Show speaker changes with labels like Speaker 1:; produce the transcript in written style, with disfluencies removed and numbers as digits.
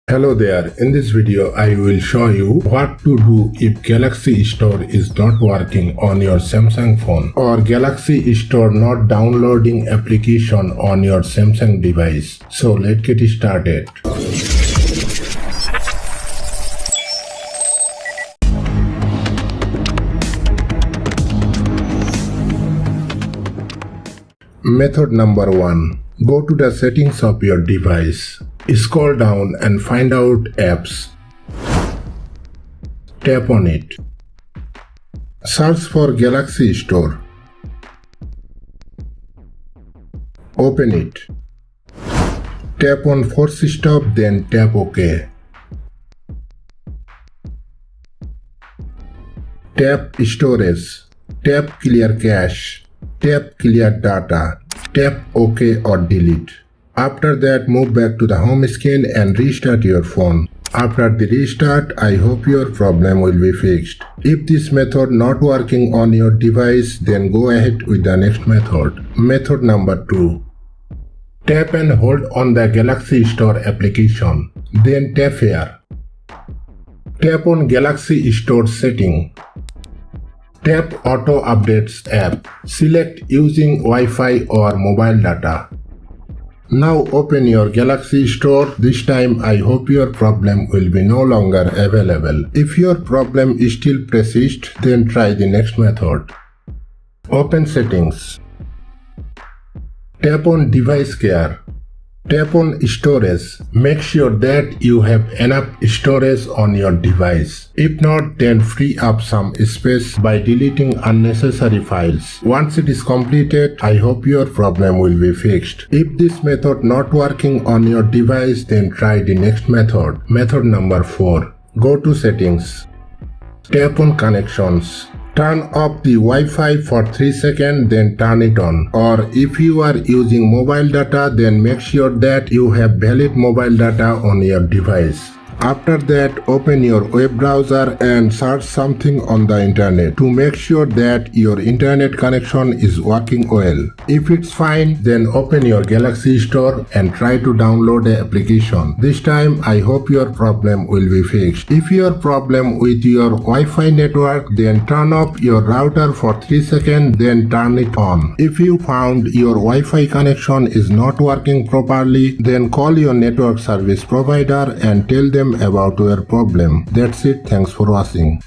Speaker 1: Hello there, in this video I will show you what to do if Galaxy Store is not working on your Samsung phone or Galaxy Store not downloading application on your Samsung device. So let's get started. Method number 1. Go to the settings of your device. Scroll down and find out apps. Tap on it. Search for Galaxy Store. Open it. Tap on Force Stop, then tap OK. Tap Storage. Tap Clear Cache. Tap Clear Data. Tap OK or Delete. After that, move back to the home screen and restart your phone. After the restart, I hope your problem will be fixed. If this method not working on your device, then go ahead with the next method. Method number 2. Tap and hold on the Galaxy Store application. Then tap here. Tap on Galaxy Store setting. Tap Auto Updates app. Select using Wi-Fi or mobile data. Now open your Galaxy Store. This time I hope your problem will be no longer available. If your problem still persists, then try the next method. Open Settings. Tap on Device Care. Tap on Storage. Make sure that you have enough storage on your device. If not, then free up some space by deleting unnecessary files. Once it is completed, I hope your problem will be fixed. If this method not working on your device, then try the next method. Method number 4. Go to Settings. Tap on Connections. Turn off the Wi-Fi for 3 seconds, then turn it on. Or if you are using mobile data, then make sure that you have valid mobile data on your device. After that, open your web browser and search something on the internet to make sure that your internet connection is working well. If it's fine, then open your Galaxy Store and try to download the application. This time, I hope your problem will be fixed. If your problem with your Wi-Fi network, then turn off your router for 3 seconds, then turn it on. If you found your Wi-Fi connection is not working properly, then call your network service provider and tell them about your problem. That's it. Thanks for watching.